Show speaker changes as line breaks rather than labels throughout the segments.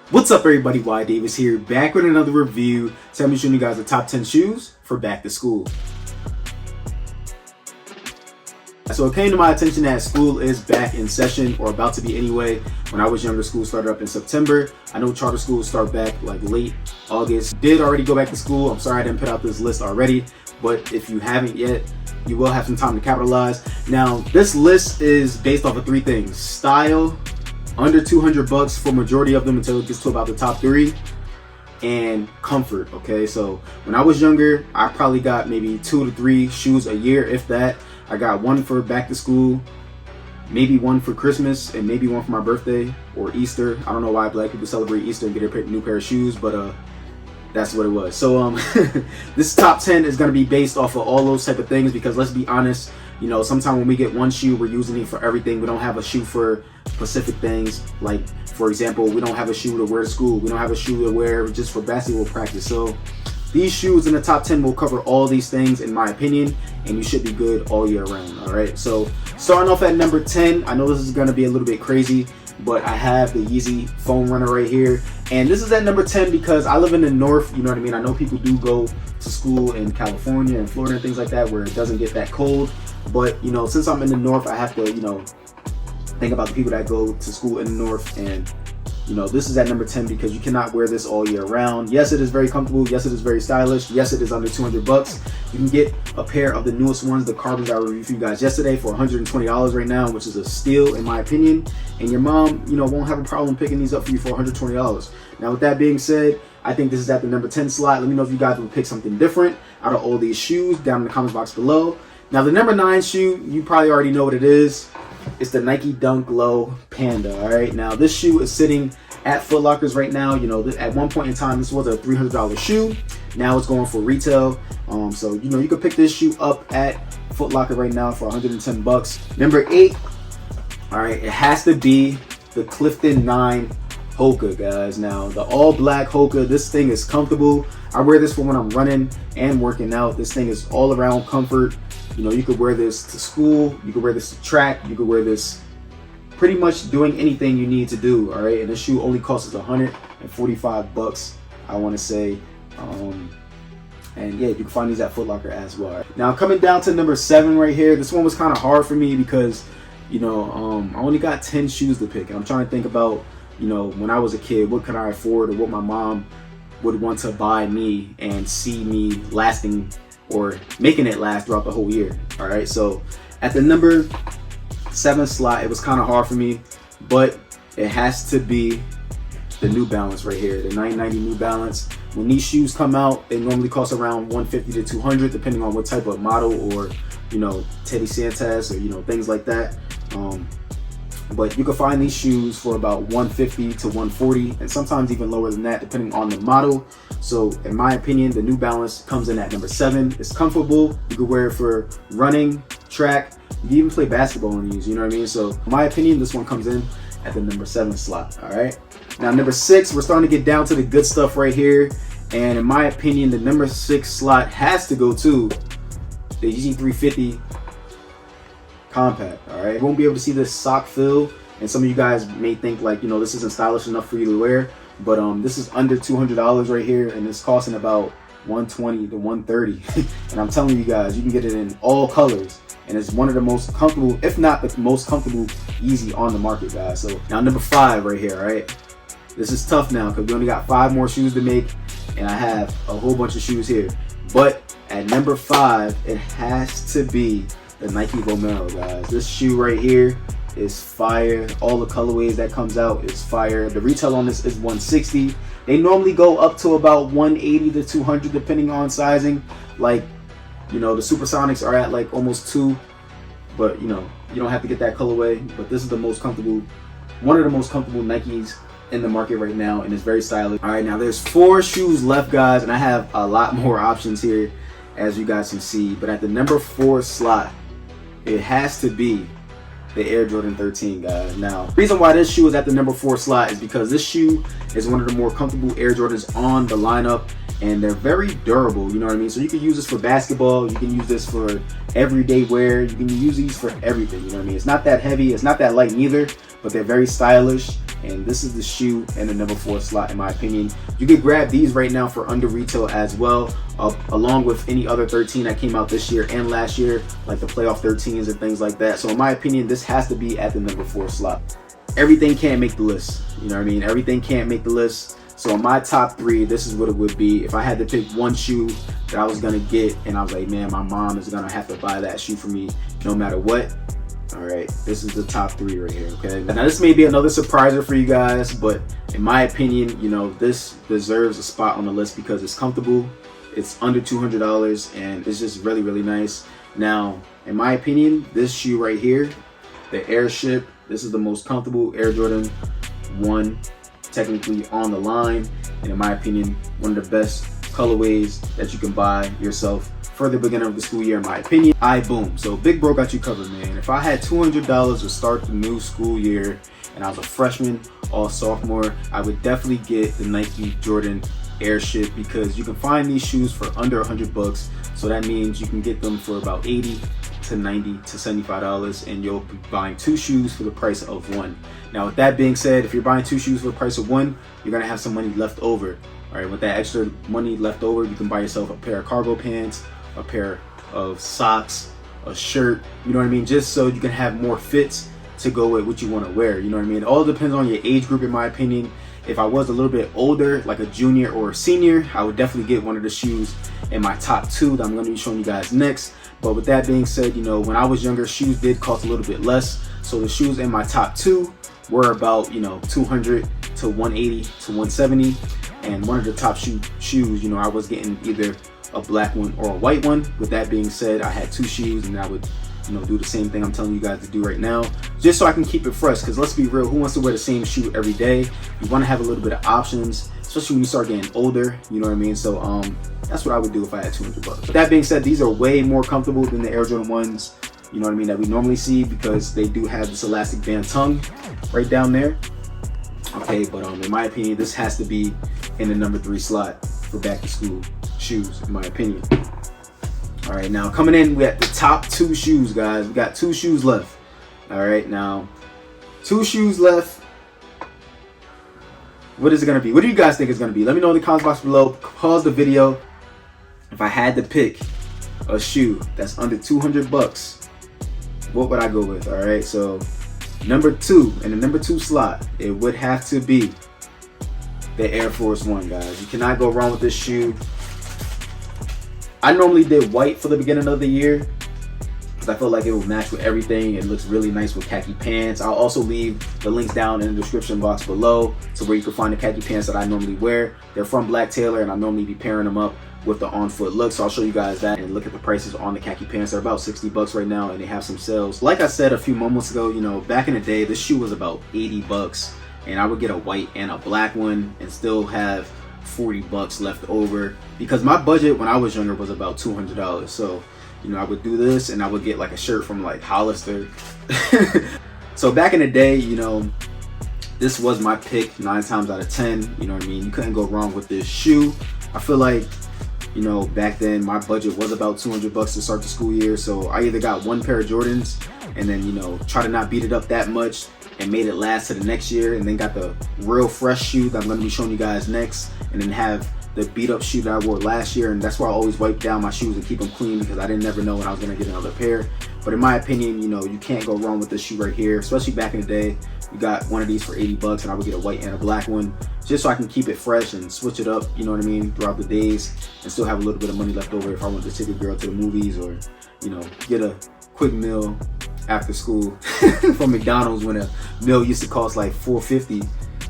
What's up everybody, whydavis here, back with another review. So I'm showing you guys the top 10 shoes for back to school. So it came to my attention that school is back in session, or about to be anyway. When I was younger, school started up in September. I know charter schools start back like late August. Did already go back to school. I'm sorry I didn't put out this list already, but if you haven't yet, you will have some time to capitalize. Now, this list is based off of three things: style, under 200 bucks for majority of them until it gets to about the top three, and comfort. Okay, so when I was younger, I probably got maybe 2 to 3 shoes a year, if that. I got one for back to school, maybe one for Christmas, and maybe one for my birthday or Easter. I don't know why black people celebrate Easter and get a new pair of shoes, but that's what it was. So this top 10 is going to be based off of all those type of things, because let's be honest, you know, sometimes when we get one shoe, we're using it for everything. We don't have a shoe for specific things. Like, for example, we don't have a shoe to wear to school. We don't have a shoe to wear just for basketball practice. So these shoes in the top 10 will cover all these things, in my opinion, and you should be good all year round. All right, so starting off at number 10, I know this is going to be a little bit crazy, but I have the Yeezy foam runner right here, and this is at number 10 because I live in the north. You know what I mean? I know people do go to school in California and Florida and things like that where it doesn't get that cold, but you know, since I'm in the north, I have to, you know, think about the people that go to school in the north. And you know, this is at number 10 because you cannot wear this all year round. Yes, it is very comfortable. Yes, it is very stylish. Yes, it is under 200 bucks. You can get a pair of the newest ones, the Carbons I reviewed for you guys yesterday, for $120 right now, which is a steal in my opinion. And your mom, you know, won't have a problem picking these up for you for $120. Now, with that being said, I think this is at the number 10 slot. Let me know if you guys would pick something different out of all these shoes down in the comments box below. Now, the number 9 shoe, you probably already know what it is. It's the Nike Dunk Low Panda. All right, now this shoe is sitting at Foot Lockers right now. You know, at one point in time, this was a $300 shoe. Now it's going for retail. So you know, you could pick this shoe up at Foot Locker right now for 110 bucks. Number 8, all right, it has to be the Clifton 9 Hoka, guys. Now, the all black Hoka, this thing is comfortable. I wear this for when I'm running and working out. This thing is all around comfort. You know, you could wear this to school, you could wear this to track, you could wear this pretty much doing anything you need to do. All right, and this shoe only costs us 145 bucks, I want to say. And yeah, you can find these at Foot Locker as well. Now, coming down to number 7 right here, this one was kind of hard for me because, you know, I only got 10 shoes to pick. And I'm trying to think about, you know, when I was a kid, what could I afford, or what my mom would want to buy me and see me lasting or making it last throughout the whole year. All right, so at the number 7 slot, it was kind of hard for me, but it has to be the New Balance right here, the 990 New Balance. When these shoes come out, they normally cost around 150 to 200, depending on what type of model, or you know, Teddy Santas, or you know, things like that. But you can find these shoes for about 150 to 140, and sometimes even lower than that, depending on the model. So in my opinion, the New Balance comes in at number 7. It's comfortable. You can wear it for running, track. You can even play basketball on these, you know what I mean? So in my opinion, this one comes in at the number 7 slot. All right, now number 6, we're starting to get down to the good stuff right here. And in my opinion, the number 6 slot has to go to the Yeezy 350 Compact. All right, you won't be able to see this sock fill, and some of you guys may think like, you know, this isn't stylish enough for you to wear, but this is under $200 right here, and it's costing about 120 to 130. And I'm telling you guys, you can get it in all colors, and it's one of the most comfortable, if not the most comfortable Yeezy on the market, guys. So now number 5 right here. All right, this is tough now because we only got 5 more shoes to make, and I have a whole bunch of shoes here. But at number 5, it has to be the Nike Vomero, guys. This shoe right here is fire. All the colorways that comes out is fire. The retail on this is $160. They normally go up to about $180 to $200 depending on sizing. Like, you know, the Supersonics are at like almost $2, but you know, you don't have to get that colorway. But this is the most comfortable, one of the most comfortable Nikes in the market right now, and it's very stylish. All right, now there's 4 shoes left, guys, and I have a lot more options here, as you guys can see. But at the number 4 slot, it has to be the Air Jordan 13, guys. Now, the reason why this shoe is at the number 4 slot is because this shoe is one of the more comfortable Air Jordans on the lineup, and they're very durable, you know what I mean? So you can use this for basketball, you can use this for everyday wear, you can use these for everything, you know what I mean? It's not that heavy, it's not that light neither, but they're very stylish. and this is the shoe in the number 4 slot in my opinion. You could grab these right now for under retail as well, along with any other 13 that came out this year and last year, like the playoff 13s and things like that. So in my opinion, this has to be at the number 4 slot. Everything can't make the list, you know what I mean? Everything can't make the list. So in my top 3, this is what it would be. If I had to pick one shoe that I was gonna get and I was like, man, my mom is gonna have to buy that shoe for me no matter what. All right, this is the top 3 right here, okay? Now this may be another surpriser for you guys, but in my opinion, you know, this deserves a spot on the list because it's comfortable, it's under $200, and it's just really, really nice. Now, in my opinion, this shoe right here, the Airship, this is the most comfortable Air Jordan 1 technically on the line, and in my opinion, one of the best colorways that you can buy yourself for the beginning of the school year, in my opinion. Boom. So Big Bro got you covered, man. If I had $200 to start the new school year and I was a freshman or sophomore, I would definitely get the Nike Jordan Airship because you can find these shoes for under $100. So that means you can get them for about $80 to $90 to $75, and you'll be buying 2 shoes for the price of 1. Now with that being said, if you're buying 2 shoes for the price of 1, you're gonna have some money left over. All right, with that extra money left over, you can buy yourself a pair of cargo pants, a pair of socks, a shirt, you know what I mean? Just so you can have more fits to go with what you want to wear, you know what I mean? It all depends on your age group, in my opinion. If I was a little bit older, like a junior or a senior, I would definitely get one of the shoes in my top 2 that I'm going to be showing you guys next. But with that being said, you know, when I was younger, shoes did cost a little bit less. So the shoes in my top 2 were about, you know, $200 to $180 to $170. And one of the top shoes, you know, I was getting either a black one or a white one. With that being said, I had 2 shoes, and I would, you know, do the same thing I'm telling you guys to do right now, just so I can keep it fresh. Because let's be real, who wants to wear the same shoe every day? You want to have a little bit of options, especially when you start getting older, you know what I mean? So that's what I would do if I had $200. With that being said, these are way more comfortable than the Air Jordan 1s, you know what I mean, that we normally see, because they do have this elastic band tongue right down there. Okay, but in my opinion, this has to be in the number 3 slot for back to school shoes, in my opinion. All right, now coming in, we at the top 2 shoes, guys. We got 2 shoes left. All right, now 2 shoes left. What is it gonna be? What do you guys think it's gonna be? Let me know in the comments box below. Pause the video. If I had to pick a shoe that's under $200, what would I go with? All right, so number 2, in the number 2 slot, it would have to be the Air Force 1, guys. You cannot go wrong with this shoe. I normally did white for the beginning of the year because I feel like it will match with everything. It looks really nice with khaki pants. I'll also leave the links down in the description box below to where you can find the khaki pants that I normally wear. They're from Black Tailor, and I normally be pairing them up with the on-foot look. So I'll show you guys that and look at the prices on the khaki pants. They're about $60 right now, and they have some sales. Like I said a few moments ago, you know, back in the day, this shoe was about $80, and I would get a white and a black one and still have $40 left over, because my budget when I was younger was about $200. So, you know, I would do this and I would get like a shirt from like Hollister. So back in the day, you know, this was my pick 9 times out of 10. You know what I mean? You couldn't go wrong with this shoe. I feel like, you know, back then my budget was about $200 to start the school year. So I either got 1 pair of Jordans and then, you know, try to not beat it up that much and made it last to the next year, and then got the real fresh shoe that I'm going to be showing you guys next, and then have the beat up shoe that I wore last year. And that's why I always wipe down my shoes and keep them clean, because I didn't never know when I was going to get another pair. But in my opinion, you know, you can't go wrong with this shoe right here, especially back in the day. You got one of these for $80, and I would get a white and a black one just so I can keep it fresh and switch it up, you know what I mean, throughout the days, and still have a little bit of money left over if I want to take a girl to the movies, or, you know, get a quick meal after school from McDonald's when a meal used to cost like $4.50.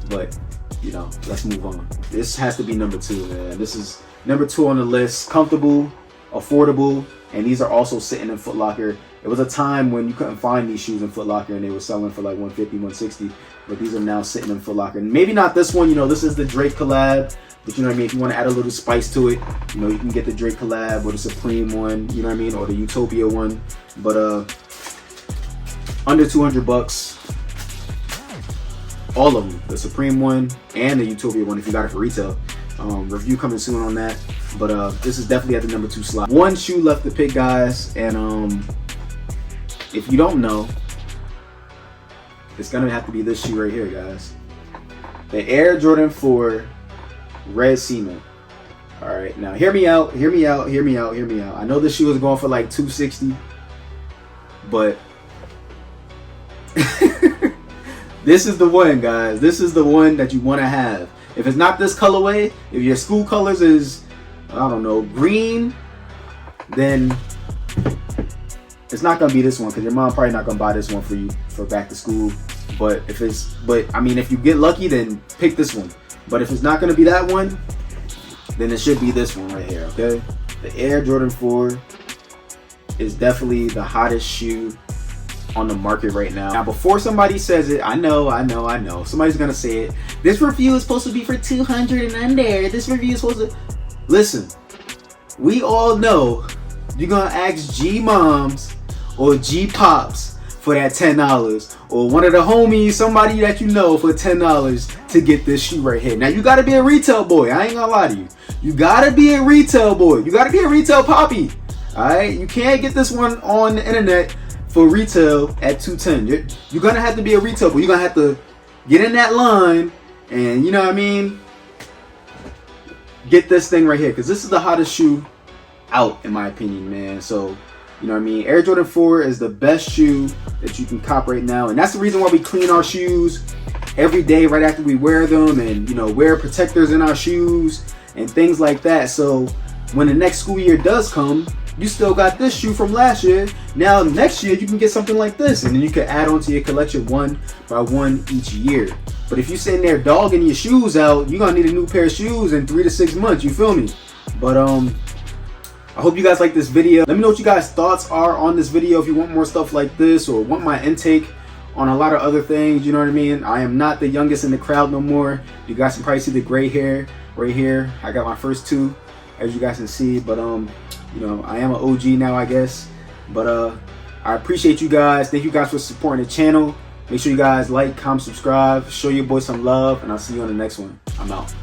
But, you know, let's move on. This has to be number 2, man. This is number 2 on the list. Comfortable, affordable, and these are also sitting in Foot Locker. It was a time when you couldn't find these shoes in Foot Locker, and they were selling for like $150, $160, but these are now sitting in Foot Locker. And maybe not this one, you know, this is the Drake collab, but you know what I mean, if you want to add a little spice to it, you know, you can get the Drake collab or the Supreme one, you know what I mean, or the Utopia one. But under $200, all of them, the Supreme one and the Utopia one, if you got it for retail. Review coming soon on that, but this is definitely at the number 2 slot. 1 shoe left to pick, guys, and if you don't know, it's gonna have to be this shoe right here, guys. The Air Jordan 4 red cement. All right, now hear me out. I know this shoe is going for like $260, but this is the one, guys. This is the one that you want to have. If it's not this colorway, if your school colors is, I don't know, green, then it's not gonna be this one, because your mom probably not gonna buy this one for you for back to school. But I mean, if you get lucky, then pick this one. But if it's not gonna be that one, then it should be this one right here, okay? The Air Jordan 4 is definitely the hottest shoe on the market right now. Now, before somebody says it, I know, somebody's gonna say it. This review is supposed to be for 200 and under. This review is supposed to... Listen, we all know you're gonna ask G-Moms or G-Pops for that $10, or one of the homies, somebody that you know, for $10 to get this shoe right here. Now, you gotta be a retail boy. I ain't gonna lie to you. You gotta be a retail boy. You gotta be a retail poppy. Alright? You can't get this one on the internet for retail at $210. You're gonna have to be a retail boy. You're gonna have to get in that line and, you know what I mean, get this thing right here, because this is the hottest shoe out, in my opinion, man. So, you know what I mean, Air Jordan 4 is the best shoe that you can cop right now, and that's the reason why we clean our shoes every day right after we wear them, and, you know, wear protectors in our shoes and things like that. So when the next school year does come, you still got this shoe from last year. Now next year you can get something like this, and then you can add on to your collection one by one each year. But if you're sitting there dogging your shoes out, you're gonna need a new pair of shoes in 3 to 6 months, you feel me? But I hope you guys like this video. Let me know what you guys' thoughts are on this video. If you want more stuff like this, or want my intake on a lot of other things, you know what I mean? I am not the youngest in the crowd no more. You guys can probably see the gray hair right here. I got my first two, as you guys can see. But you know, I am an OG now, I guess. But I appreciate you guys. Thank you guys for supporting the channel. Make sure you guys like, comment, subscribe, show your boy some love, and I'll see you on the next one. I'm out.